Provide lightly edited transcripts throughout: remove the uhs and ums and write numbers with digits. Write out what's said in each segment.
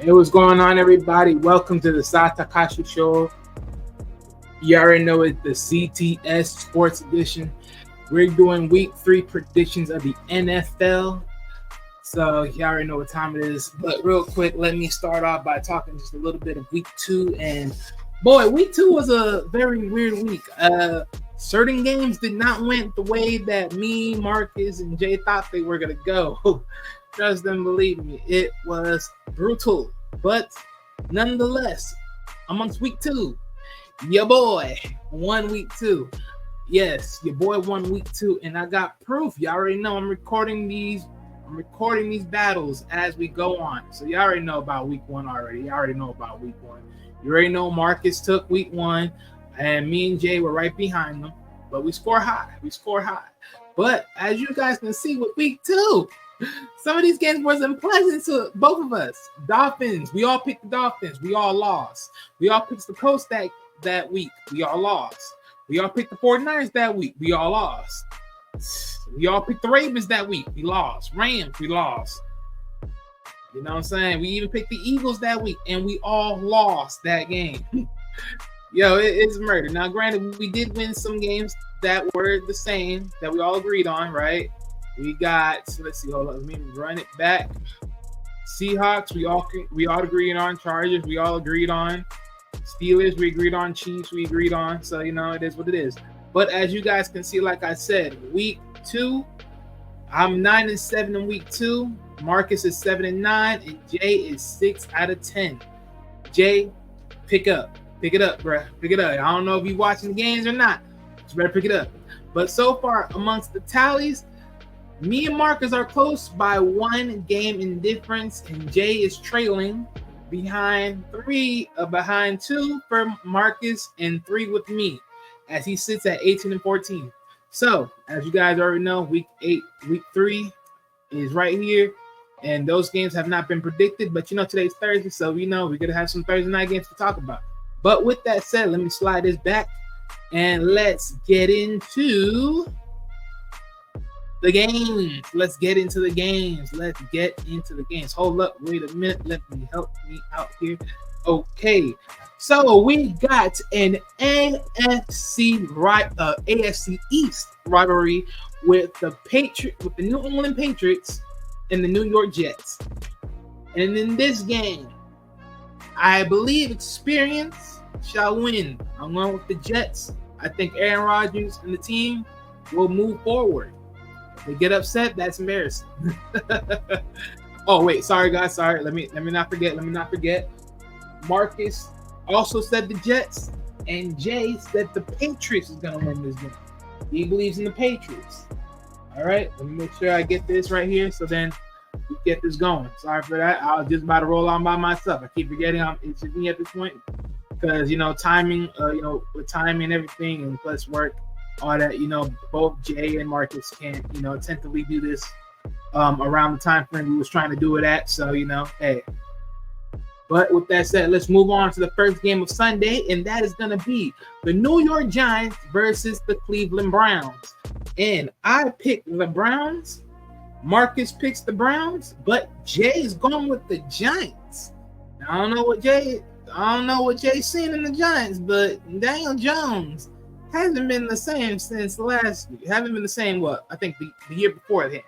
Hey, what's going on, everybody? Welcome to the Satakashi Show. You already know it, the ZTS Sports Edition. We're doing week 3 predictions of the NFL. So you already know what time it is. But real quick, let me start off by talking just a little bit of week 2. And boy, week 2 was a very weird week. Certain games did not went the way that me, Marcus, and Jay thought they were going to go. Trust and believe me, it was brutal. But nonetheless, amongst week 2, your boy won week 2. Yes, your boy won week 2, and I got proof. You already know I'm recording these battles as we go on. So you already know about week 1 already. You already know about week 1. You already know Marcus took week 1, and me and Jay were right behind them. But we score high. But as you guys can see with week 2, some of these games wasn't pleasant to both of us. Dolphins, we all picked the Dolphins. We all lost. We all picked the Colts that week. We all lost. We all picked the 49ers that week. We all lost. We all picked the Ravens that week. We lost. Rams, we lost. You know what I'm saying? We even picked the Eagles that week, and we all lost that game. Yo, it's murder. Now, granted, we did win some games that were the same, that we all agreed on, right? We got, so let's see, hold on, let me run it back. Seahawks, we all agreed on. Chargers, we all agreed on. Steelers, we agreed on. Chiefs, we agreed on. So, you know, it is what it is. But as you guys can see, like I said, week 2, I'm 9-7 in week 2. Marcus is 7-9, and Jay is 6 out of 10. Jay, pick it up, bruh. Pick it up. I don't know if you're watching the games or not. You better pick it up. But so far, amongst the tallies, me and Marcus are close by 1 game in difference, and Jay is trailing behind 2 for Marcus and 3 with me, as he sits at 18 and 14. So, as you guys already know, week 3 is right here, and those games have not been predicted. But you know, today's Thursday, so we know we're gonna have some Thursday night games to talk about. But with that said, let me slide this back, and let's get into the games. Let's get into the games. Hold up. Wait a minute. Let me help me out here. Okay. So we got an AFC East rivalry with the New England Patriots and the New York Jets. And in this game, I believe experience shall win. I'm going with the Jets. I think Aaron Rodgers and the team will move forward. They get upset, that's embarrassing. Oh wait, sorry guys, sorry. Let me not forget. Marcus also said the Jets, and Jay said the Patriots is gonna win this game. He believes in the Patriots. All right, let me make sure I get this right here, so then we get this going. Sorry for that. I was just about to roll on by myself. I keep forgetting it's just me at this point because timing, with timing and everything, and plus work. All that, both Jay and Marcus can't, attentively do this around the time frame we was trying to do it at. So, hey. But with that said, let's move on to the first game of Sunday, and that is going to be the New York Giants versus the Cleveland Browns. And I picked the Browns. Marcus picks the Browns, but Jay is going with the Giants. Now, I don't know what Jay's seen in the Giants, but Daniel Jones hasn't been the same since last week. Haven't been the same, I think the year before that.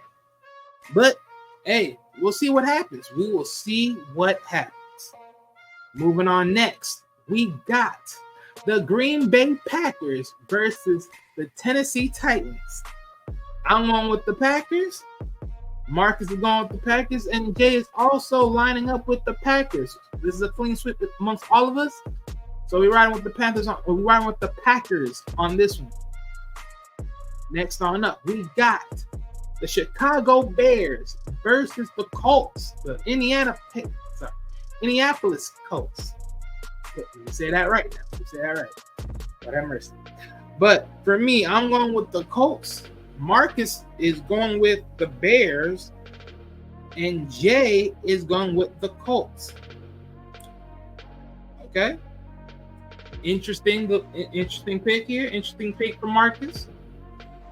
But, hey, we'll see what happens. We will see what happens. Moving on next, we got the Green Bay Packers versus the Tennessee Titans. I'm going with the Packers. Marcus is going with the Packers, and Jay is also lining up with the Packers. This is a clean sweep amongst all of us. So we're riding with the Packers on this one. Next on up, we got the Chicago Bears versus the Colts, the Indianapolis Colts. Let me say that right now. Lord have mercy. But for me, I'm going with the Colts. Marcus is going with the Bears, and Jay is going with the Colts. Okay. Interesting pick here. Interesting pick for Marcus.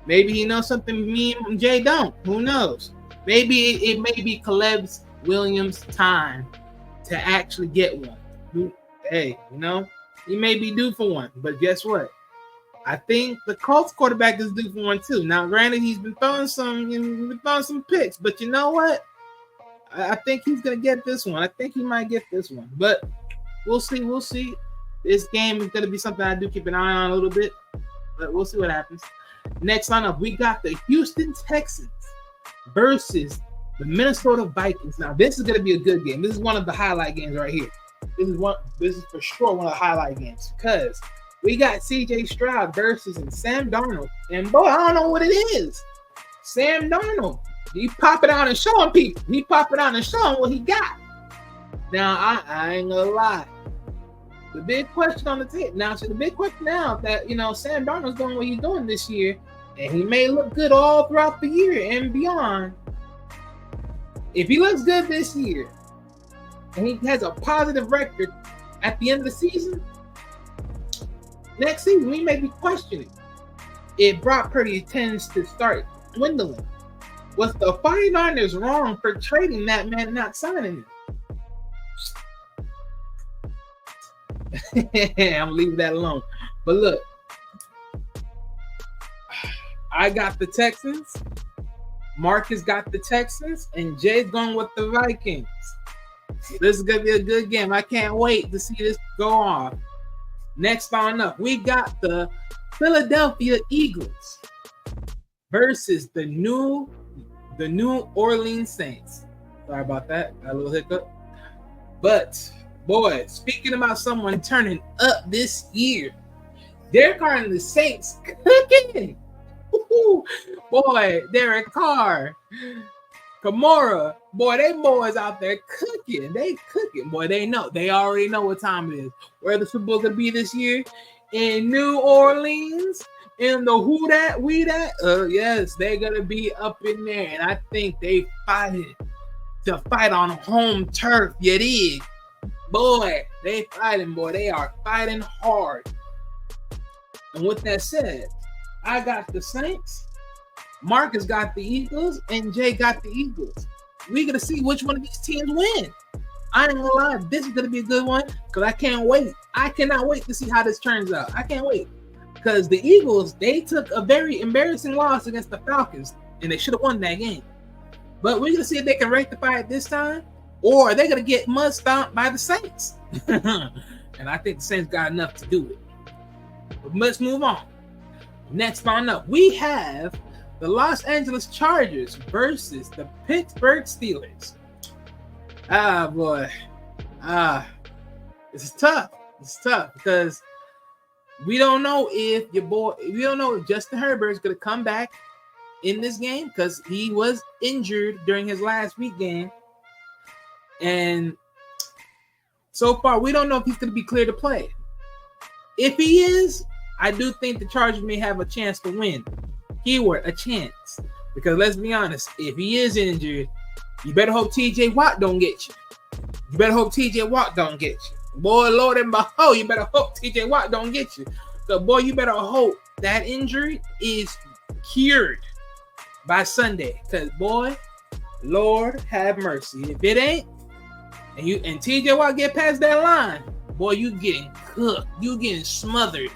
Maybe he knows something me and Jay don't. Who knows? Maybe it may be Caleb Williams' time to actually get one. Hey, he may be due for one, but guess what? I think the Colts quarterback is due for one too. Now, granted, he's been throwing some picks, but you know what? I think he's gonna get this one. I think he might get this one, but we'll see. We'll see. This game is gonna be something I do keep an eye on a little bit, but we'll see what happens. Next lineup, we got the Houston Texans versus the Minnesota Vikings. Now, this is gonna be a good game. This is one of the highlight games right here. This is for sure one of the highlight games because we got C.J. Stroud versus Sam Darnold, and boy, I don't know what it is. Sam Darnold, he popping out and showing people. He popping out and showing what he got. Now, I ain't gonna lie. The big question on the table now, the big question now that Sam Darnold's doing what he's doing this year, and he may look good all throughout the year and beyond. If he looks good this year, and he has a positive record at the end of the season, next season we may be questioning if Brock Purdy tends to start dwindling. Was the 49ers wrong for trading that man and not signing him? I'm leaving that alone. But look, I got the Texans. Marcus got the Texans, and Jay's going with the Vikings. This is gonna be a good game. I can't wait to see this go on. Next on up, we got the Philadelphia Eagles versus the New Orleans Saints. Sorry about that. Got a little hiccup. But boy, speaking about someone turning up this year, they're calling the Saints cooking. Boy, Derek Carr, Kamara, boy, they boys out there cooking. They cooking. Boy, they already know what time it is. Where the Super Bowl gonna be this year? In New Orleans, in the who that, we that. Yes, they're gonna be up in there. And I think they fighting to fight on home turf. You dig? Boy, they fighting, boy. They are fighting hard. And with that said, I got the Saints, Marcus got the Eagles, and Jay got the Eagles. We're going to see which one of these teams win. I ain't going to lie, this is going to be a good one because I can't wait. I cannot wait to see how this turns out. I can't wait because the Eagles, they took a very embarrassing loss against the Falcons, and they should have won that game. But we're going to see if they can rectify it this time, or they're going to get mud stomped by the Saints. And I think the Saints got enough to do it. But let's move on. Next on up, we have the Los Angeles Chargers versus the Pittsburgh Steelers. Boy. It's tough. It's tough because we don't know if Justin Herbert is going to come back in this game because he was injured during his last week game. And so far, we don't know if he's going to be clear to play. If he is, I do think the Chargers may have a chance to win. Keyword, a chance. Because let's be honest, if he is injured, you better hope TJ Watt don't get you. You better hope TJ Watt don't get you. Boy, Lord and behold, you better hope TJ Watt don't get you. So, boy, you better hope that injury is cured by Sunday. Because, boy, Lord have mercy. If it ain't, and TJ Watt get past that line, boy, you getting cooked. You getting smothered.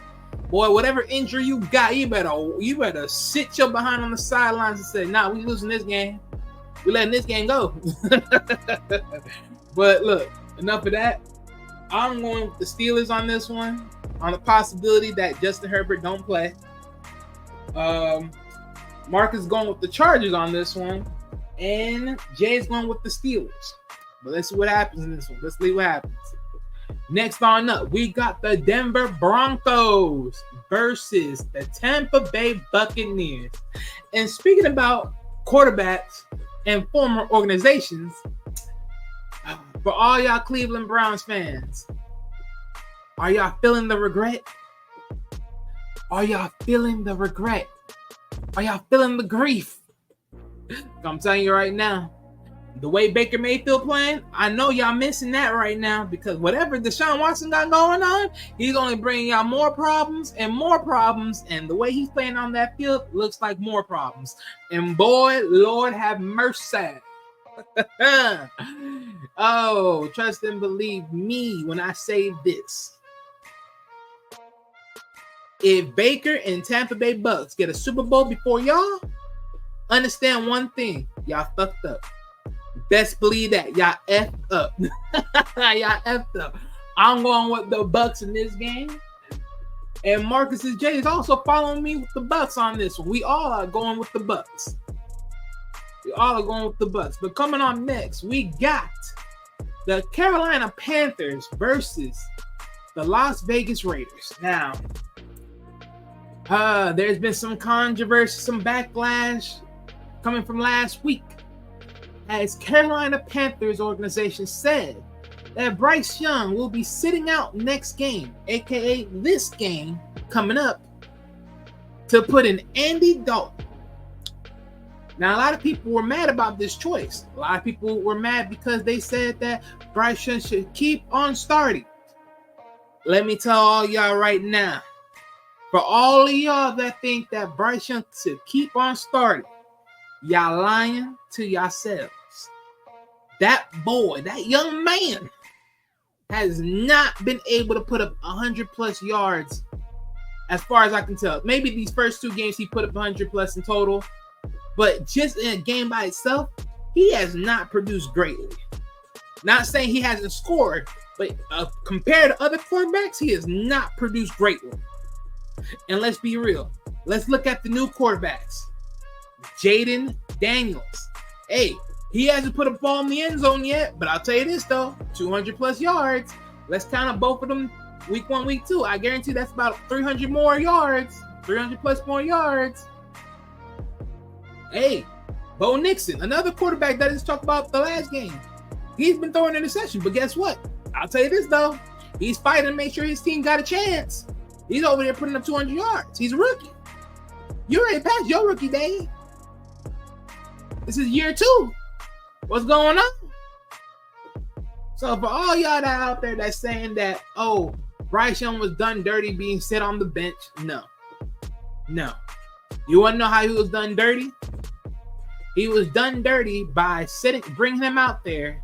Boy, whatever injury you got, you better sit your behind on the sidelines and say, nah, we losing this game. We letting this game go. But look, enough of that. I'm going with the Steelers on this one, on the possibility that Justin Herbert don't play. Mark is going with the Chargers on this one, and Jay's going with the Steelers. But let's see what happens in this one. Let's see what happens. Next on up, we got the Denver Broncos versus the Tampa Bay Buccaneers. And speaking about quarterbacks and former organizations, for all y'all Cleveland Browns fans, are y'all feeling the regret? Are y'all feeling the regret? Are y'all feeling the grief? I'm telling you right now, the way Baker Mayfield playing, I know y'all missing that right now because whatever Deshaun Watson got going on, he's only bringing y'all more problems, and the way he's playing on that field looks like more problems. And boy, Lord have mercy. Oh, trust and believe me when I say this. If Baker and Tampa Bay Bucks get a Super Bowl before y'all, understand one thing. Y'all fucked up. Best believe that. Y'all effed up. Y'all effed up. I'm going with the Bucks in this game. And Marcus's J is also following me with the Bucks on this one. We all are going with the Bucks. We all are going with the Bucks. But coming on next, we got the Carolina Panthers versus the Las Vegas Raiders. Now, there's been some controversy, some backlash coming from last week, as Carolina Panthers organization said that Bryce Young will be sitting out next game, aka this game coming up, to put in Andy Dalton. Now, a lot of people were mad about this choice. A lot of people were mad because they said that Bryce Young should keep on starting. Let me tell all y'all right now, for all of y'all that think that Bryce Young should keep on starting, y'all lying to yourselves. That boy, that young man, has not been able to put up 100 plus yards as far as I can tell. Maybe these first two games he put up 100 plus in total, but just in a game by itself, he has not produced greatly. Not saying he hasn't scored, but compared to other quarterbacks, he has not produced greatly. And let's be real. Let's look at the new quarterbacks. Jaden Daniels. Hey, he hasn't put a ball in the end zone yet, but I'll tell you this though, 200 plus yards. Let's count up both of them week 1, week 2. I guarantee that's about 300 more yards, 300 plus more yards. Hey, Bo Nixon, another quarterback that I just talked about the last game. He's been throwing interception, but guess what? I'll tell you this though, he's fighting to make sure his team got a chance. He's over there putting up 200 yards. He's a rookie. You already passed your rookie day. This is year 2. What's going on? So for all y'all that out there that's saying that, oh, Bryce Young was done dirty being sit on the bench, no. You want to know how he was done dirty? He was done dirty by bringing him out there,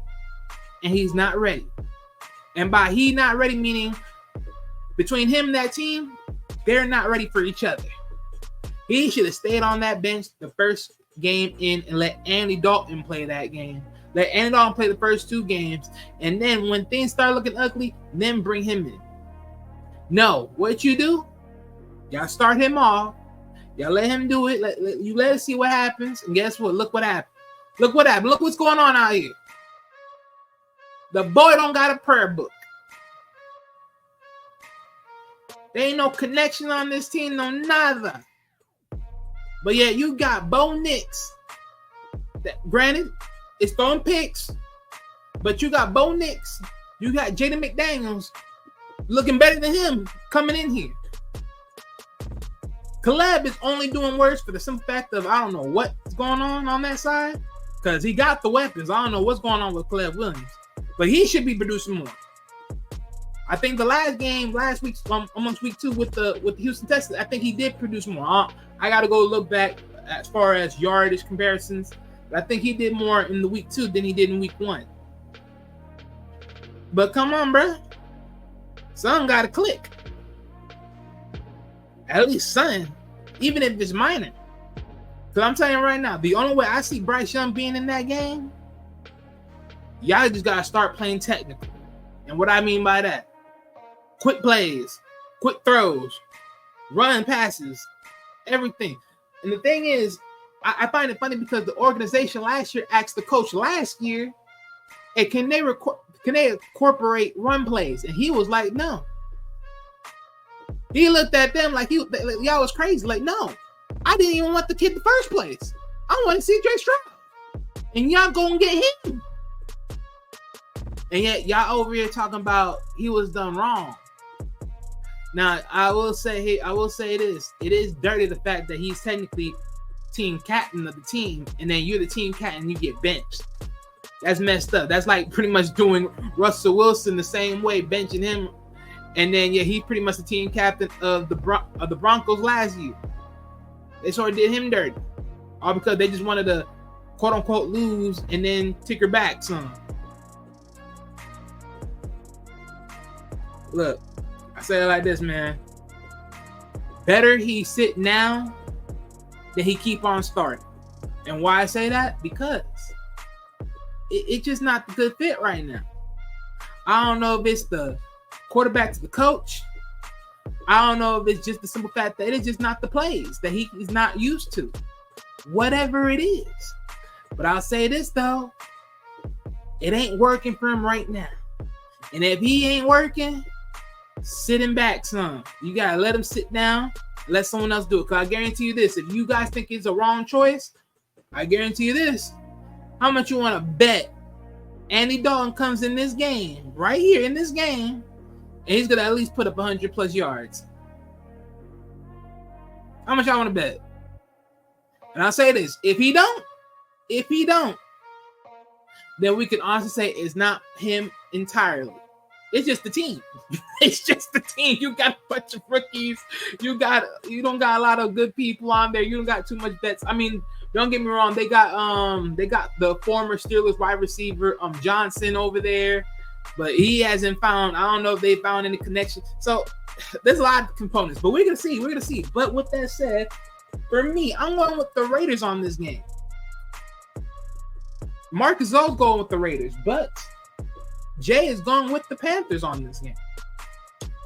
and he's not ready. And by he not ready, meaning between him and that team, they're not ready for each other. He should have stayed on that bench the first game in and let Andy Dalton play that game. Let Andy Dalton play the first 2 games, and then when things start looking ugly, then bring him in. No, what you do? Y'all start him off. Y'all let him do it. Let us see what happens. And guess what? Look what happened. Look what happened. Look what's going on out here. The boy don't got a prayer book. There ain't no connection on this team, no nada. But yeah, you got Bo Nix. Granted, it's throwing picks, but you got Bo Nix. You got Jaden McDaniels looking better than him coming in here. Caleb is only doing worse for the simple fact of I don't know what's going on that side, because he got the weapons. I don't know what's going on with Caleb Williams, but he should be producing more. I think the last week, amongst week 2 with the Houston Texans, I think he did produce more. I got to go look back as far as yardage comparisons, but I think he did more in the week 2 than he did in week 1. But come on, bro, something got to click. At least something, even if it's minor. Because I'm telling you right now, the only way I see Bryce Young being in that game, y'all just got to start playing technical. And what I mean by that, quick plays, quick throws, run passes, everything. And the thing is, I find it funny because the organization last year asked the coach last year, hey, can they incorporate run plays? And he was like, no. He looked at them like y'all was crazy. Like, no, I didn't even want the kid in the first place. I wanted CJ Stroud. And y'all go and get him. And yet y'all over here talking about he was done wrong. Now, I will say this. It is dirty the fact that he's technically team captain of the team, and then you're the team captain and you get benched. That's messed up. That's like pretty much doing Russell Wilson the same way, benching him. And then, yeah, he's pretty much the team captain of the Broncos last year. They sort of did him dirty. All because they just wanted to quote unquote lose and then ticker back some. Look, I say it like this, man. Better he sit now than he keep on starting. And why I say that? Because it's just not the good fit right now. I don't know if it's the quarterback to the coach. I don't know if it's just the simple fact that it's just not the plays that he is not used to. Whatever it is. But I'll say this, though. It ain't working for him right now. And if he ain't working, sit him back some. You got to let him sit down. Let someone else do it. Because I guarantee you this. If you guys think it's a wrong choice, I guarantee you this. How much you want to bet Andy Dalton comes in this game, right here in this game, and he's going to at least put up 100 plus yards? How much y'all want to bet? And I'll say this. If he don't, then we can honestly say it's not him entirely. It's just the team. It's just the team. You got a bunch of rookies. You don't got a lot of good people on there. You don't got too much bets. I mean, don't get me wrong. They got the former Steelers wide receiver Johnson over there, but he hasn't found. I don't know if they found any connection. So there's a lot of components, but we're gonna see. But with that said, for me, I'm going with the Raiders on this game. Marcus is also going with the Raiders, but Jay is going with the Panthers on this game.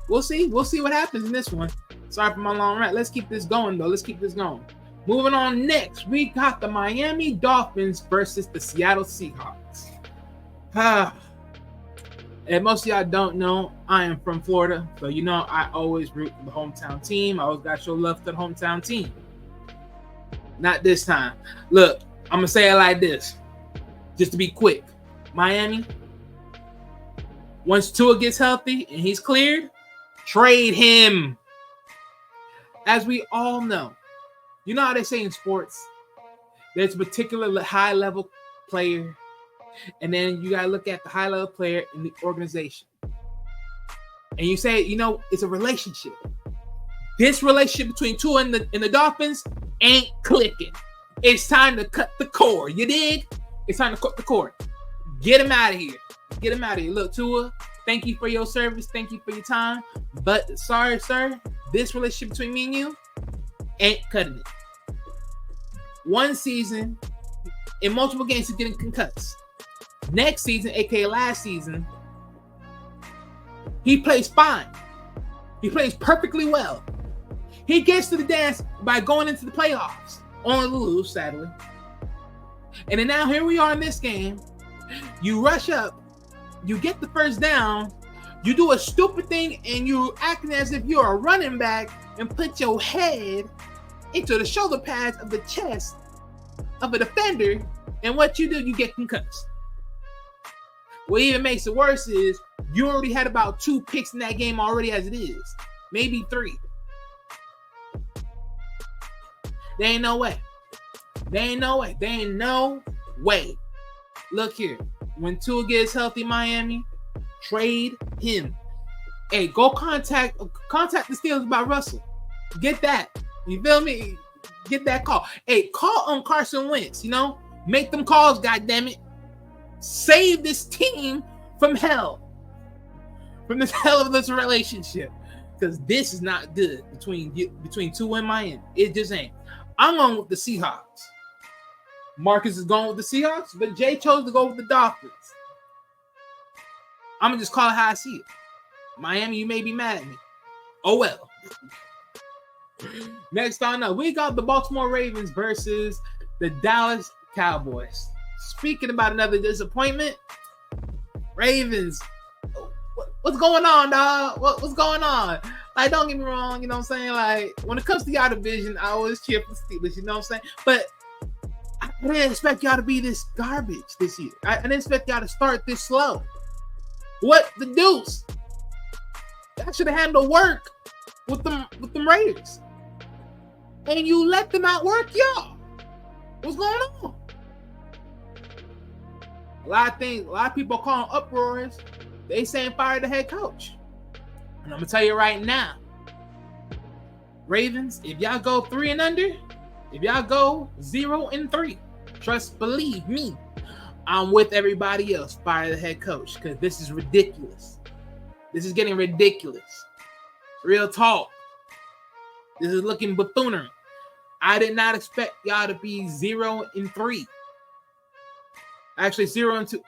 We'll see. We'll see what happens in this one. Sorry for my long rant. Let's keep this going, though. Let's keep this going. Moving on next, we got the Miami Dolphins versus the Seattle Seahawks. And most of y'all don't know, I am from Florida. So, you know, I always root for the hometown team. I always got to show love to the hometown team. Not this time. Look, I'm going to say it like this. Just to be quick. Miami, once Tua gets healthy and he's cleared, trade him. As we all know, you know how they say in sports, there's a particular high-level player, and then you got to look at the high-level player in the organization. And you say, you know, it's a relationship. This relationship between Tua and the Dolphins ain't clicking. It's time to cut the cord. You dig? It's time to cut the cord. Get him out of here. Get him out of here. Look, Tua, thank you for your service. Thank you for your time. But sorry, sir, this relationship between me and you ain't cutting it. One season, in multiple games, he's getting concussed. Next season, aka last season, he plays fine. He plays perfectly well. He gets to the dance by going into the playoffs. Only to lose, sadly. And then now here we are in this game. You rush up. You get the first down. You do a stupid thing and you acting as if you're a running back and put your head into the shoulder pads of the chest of a defender. And what you do, you get concussed. What even makes it worse is you already had about 2 picks in that game already as it is. Maybe 3. There ain't no way. There ain't no way. There ain't no way. Look here. When Tua gets healthy, Miami, trade him. Hey, go contact the Steelers about Russell. Get that. You feel me? Get that call. Hey, call on Carson Wentz, you know? Make them calls, goddammit. Save this team from hell. From this hell of this relationship. Because this is not good between Tua and Miami. It just ain't. I'm going with the Seahawks. Marcus is going with the Seahawks, but Jay chose to go with the Dolphins. I'm going to just call it how I see it. Miami, you may be mad at me. Oh, well. Next on up, we got the Baltimore Ravens versus the Dallas Cowboys. Speaking about another disappointment, Ravens, what's going on, dog? What's going on? Like, don't get me wrong, you know what I'm saying? Like, when it comes to y'all division, I always cheer for the Steelers, you know what I'm saying? But I didn't expect y'all to be this garbage this year. I didn't expect y'all to start this slow. What the deuce? Y'all should have handled work with them Raiders. And you let them outwork y'all. What's going on? A lot of people calling uproars. They saying fire the head coach. And I'm gonna tell you right now, Ravens, if y'all go 3 and under, if y'all go 0-3, believe me, I'm with everybody else. Fire the head coach, because this is ridiculous. This is getting ridiculous. Real talk. This is looking buffoonery. I did not expect y'all to be 0-3. Actually, 0-2.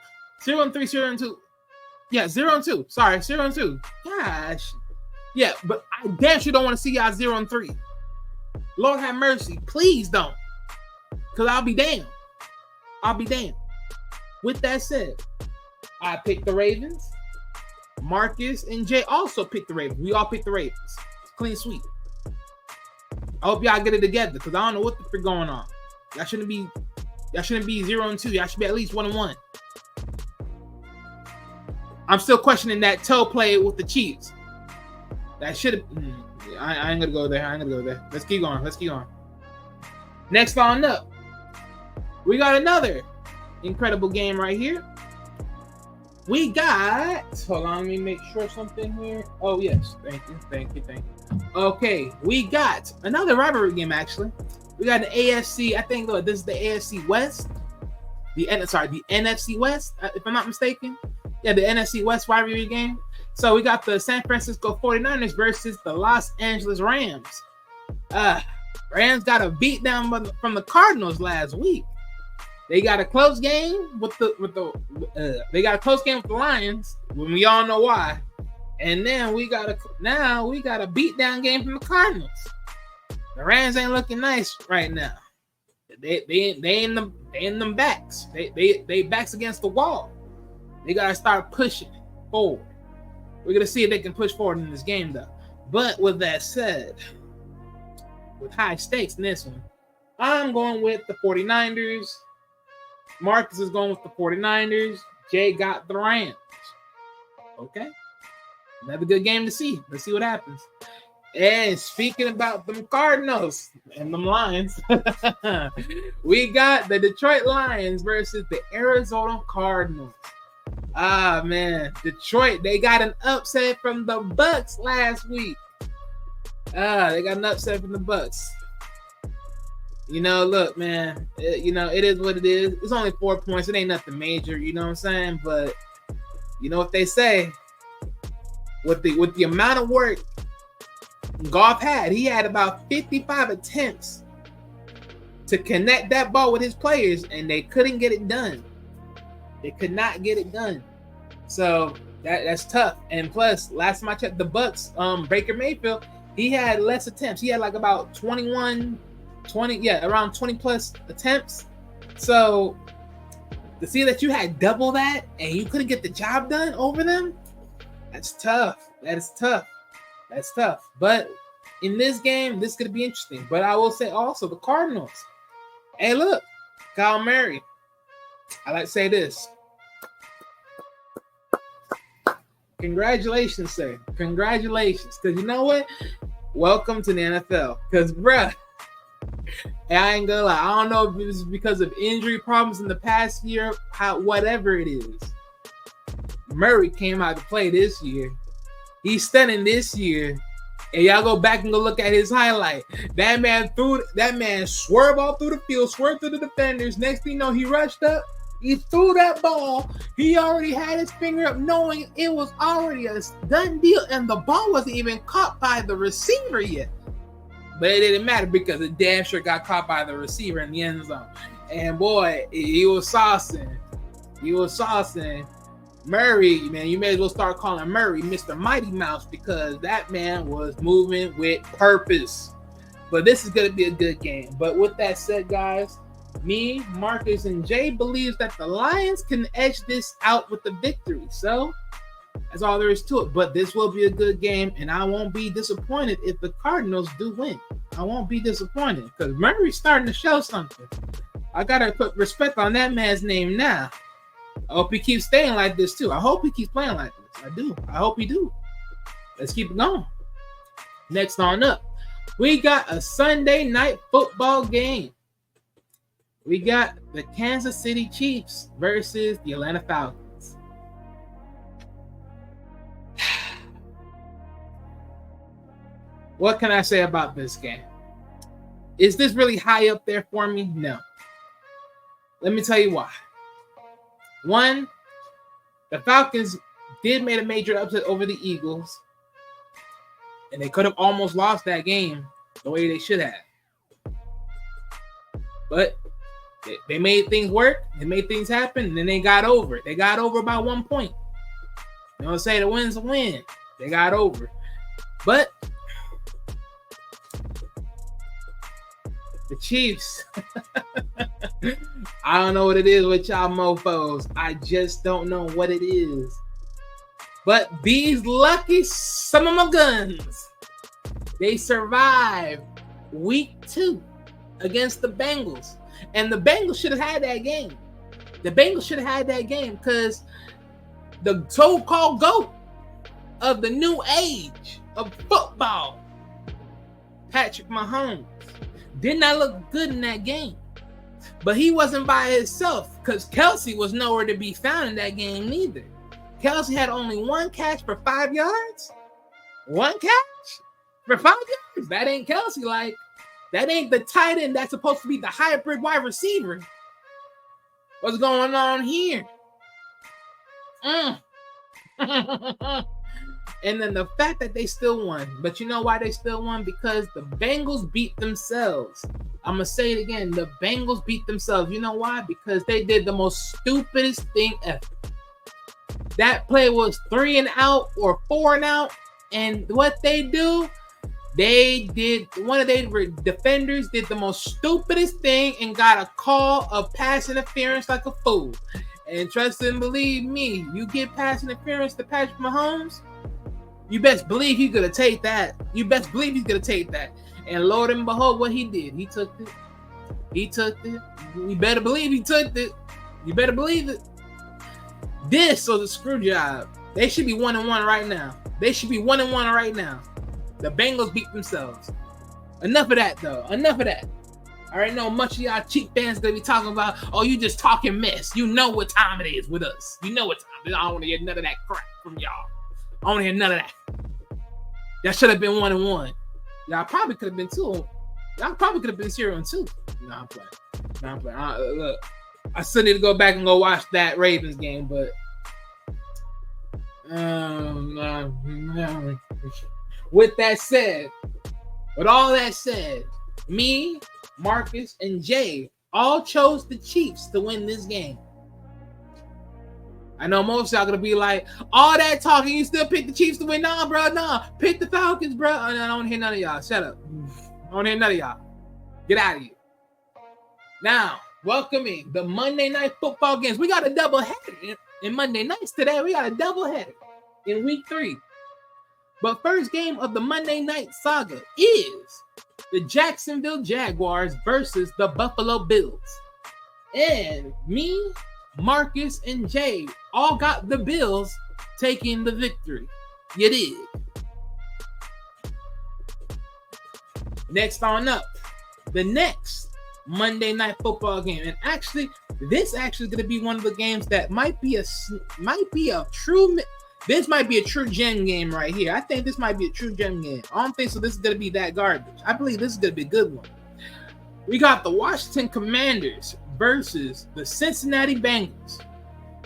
0-3, 0-2. Yeah, 0-2. Sorry, 0-2. Gosh. Yeah, but I damn sure don't want to see y'all 0-3. Lord have mercy. Please don't. Because I'll be damned. I'll be damned. With that said, I picked the Ravens. Marcus and Jay also picked the Ravens. We all picked the Ravens. Clean sweep. I hope y'all get it together, because I don't know what the frick going on. Y'all shouldn't be 0-2. Y'all should be at least 1-1. I'm still questioning that toe play with the Chiefs. That should have. I ain't gonna go there. Let's keep going. Next on up, we got another incredible game right here. We got. Hold on, let me make sure something here. Oh yes, thank you. Okay, we got another rivalry game. Actually, we got an AFC. I think this is the AFC West. The NFC West, if I'm not mistaken. Yeah, the NFC West rivalry game. So we got the San Francisco 49ers versus the Los Angeles Rams. Rams got a beat down from the Cardinals last week. They got a close game with the Lions, when we all know why. And then we got a beat down game from the Cardinals. The Rams ain't looking nice right now. They in them backs. They backs against the wall. They gotta start pushing forward. We're gonna see if they can push forward in this game, though. But with that said, with high stakes in this one, I'm going with the 49ers. Marcus is going with the 49ers. Jay got the Rams. Okay. Another good game to see. Let's see what happens. And speaking about them Cardinals and them Lions, we got the Detroit Lions versus the Arizona Cardinals. Ah, man. Detroit, they got an upset from the Bucks last week. They got an upset from the Bucks. Look, man. It is what it is. It's only 4 points. It ain't nothing major, you know what I'm saying? But you know what they say. With the amount of work Goff had, he had about 55 attempts to connect that ball with his players, and they couldn't get it done. They could not get it done. So that's tough. And plus, last time I checked, the Bucks, Baker Mayfield, he had less attempts. He had like about around 20 plus attempts. So to see that you had double that and you couldn't get the job done over them, that's tough. That's tough. But in this game, this is going to be interesting. But I will say also the Cardinals. Hey, look, Kyle Murray. I like to say this. Congratulations, sir. Congratulations. Because you know what? Welcome to the NFL. Because, bruh, I ain't gonna lie. I don't know if it was because of injury problems in the past year, whatever it is. Murray came out to play this year. He's stunning this year. And y'all go back and go look at his highlight. That man swerved all through the field, swerved through the defenders. Next thing you know, he rushed up. He threw that ball. He already had his finger up, knowing it was already a done deal, and the ball wasn't even caught by the receiver yet. But it didn't matter because it damn sure got caught by the receiver in the end zone. And boy, he was saucing. Murray, man, you may as well start calling Murray Mr. Mighty Mouse, because that man was moving with purpose. But this is going to be a good game. But with that said, guys, me, Marcus, and Jay believes that the Lions can edge this out with the victory. So that's all there is to it. But this will be a good game, and I won't be disappointed if the Cardinals do win. I won't be disappointed because Murray's starting to show something. I got to put respect on that man's name now. I hope he keeps staying like this too. I hope he keeps playing like this. I do. I hope he do. Let's keep it going. Next on up, we got a Sunday night football game. We got the Kansas City Chiefs versus the Atlanta Falcons. What can I say about this game? Is this really high up there for me? No. Let me tell you why. One, the Falcons did make a major upset over the Eagles, and they could have almost lost that game the way they should have. But they made things work. They made things happen, and then they got over. They got over by 1 point. You know what I'm saying? The win's a win. They got over. But the Chiefs, I don't know what it is with y'all mofos. I just don't know what it is. But these lucky son of my guns, they survived week 2 against the Bengals. And the Bengals should have had that game. The Bengals should have had that game because the so-called GOAT of the new age of football, Patrick Mahomes, did not look good in that game. But he wasn't by himself because Kelsey was nowhere to be found in that game neither. Kelsey had only 1 catch for 5 yards. 1 catch for 5 yards. That ain't Kelsey like. That ain't the tight end that's supposed to be the hybrid wide receiver. What's going on here? And then the fact that they still won. But you know why they still won? Because the Bengals beat themselves. I'm going to say it again. The Bengals beat themselves. You know why? Because they did the most stupidest thing ever. That play was 3 and out or 4 and out. And what they do, one of their defenders did the most stupidest thing and got a call of pass interference like a fool. And trust and believe me, you get pass interference to Patrick Mahomes, you best believe he's going to take that. You best believe he's going to take that. And Lord and behold, what he did, he took it. He took it. You better believe he took it. You better believe it. This was a screw job. They should be 1-1 right now. They should be 1-1 right now. The Bengals beat themselves. Enough of that, though. Enough of that. I already know much of y'all cheap fans gonna be talking about, oh, you just talking mess. You know what time it is with us. You know what time it is. I don't want to hear none of that crap from y'all. I don't want to hear none of that. Y'all should have been 1-1. Y'all probably could have been 2. Y'all probably could have been 0-2. No, I'm playing. Look, I still need to go back and go watch that Ravens game, but with all that said, me, Marcus, and Jay all chose the Chiefs to win this game. I know most of y'all gonna be like, all that talking, you still pick the Chiefs to win? Nah, bro, nah. Pick the Falcons, bro. I don't want to hear none of y'all. Shut up. I don't want to hear none of y'all. Get out of here. Now, welcoming the Monday Night Football games. We got a doubleheader in Monday nights today. We got a doubleheader in week 3. But first game of the Monday night saga is the Jacksonville Jaguars versus the Buffalo Bills. And me, Marcus, and Jay all got the Bills taking the victory. You did. Next on up, the next Monday Night Football game. And actually, this actually going to be one of the games that might be a true. This might be a true gem game right here. I think this might be a true gem game. I don't think so. This is going to be that garbage. I believe this is going to be a good one. We got the Washington Commanders versus the Cincinnati Bengals.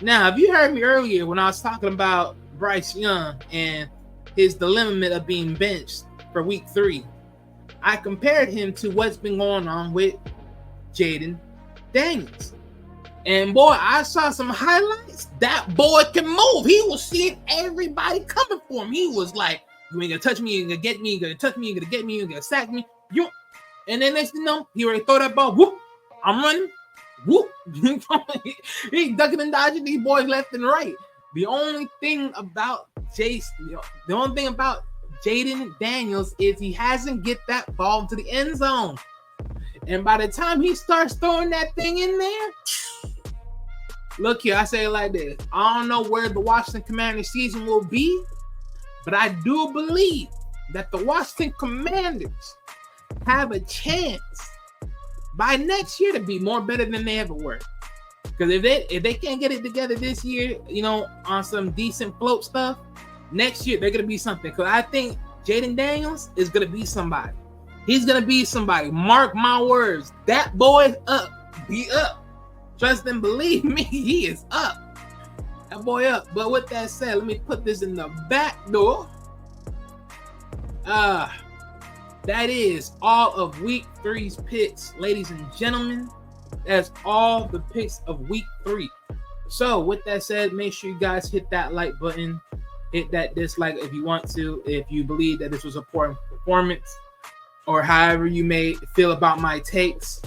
Now, have you heard me earlier when I was talking about Bryce Young and his dilemma of being benched for week 3? I compared him to what's been going on with Jaden Daniels. And boy, I saw some highlights. That boy can move. He was seeing everybody coming for him. He was like, you ain't gonna touch me, you ain't gonna get me, you're gonna touch me, you're gonna get me, you're gonna sack me. And then next thing you know, he already throw that ball. Whoop, I'm running. Whoop. He ducking and dodging these boys left and right. The only thing about Jaden Daniels is he hasn't get that ball to the end zone. And by the time he starts throwing that thing in there, look here, I say it like this. I don't know where the Washington Commanders season will be, but I do believe that the Washington Commanders have a chance by next year to be more better than they ever were. Because if they can't get it together this year, on some decent float stuff, next year they're going to be something. Because I think Jaden Daniels is going to be somebody. He's going to be somebody. Mark my words. That boy's up. Be up. Trust and believe me, he is up. That boy up. But with that said, let me put this in the back door. That is all of week 3's picks, ladies and gentlemen. That's all the picks of week 3. So with that said, make sure you guys hit that like button, hit that dislike if you want to, if you believe that this was a poor performance, or however you may feel about my takes.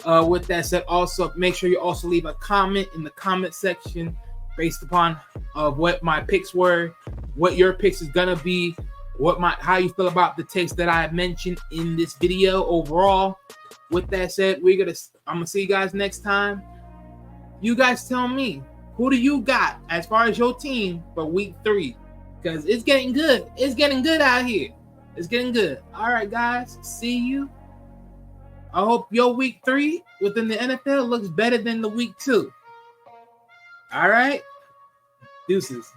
With that said, also make sure you also leave a comment in the comment section based upon what my picks were, what your picks is gonna be, how you feel about the takes that I mentioned in this video overall. With that said, I'm gonna see you guys next time. You guys tell me, who do you got as far as your team for week 3? Because it's getting good. It's getting good out here. It's getting good. All right, guys. See you. I hope your week 3 within the NFL looks better than the week 2. All right. Deuces.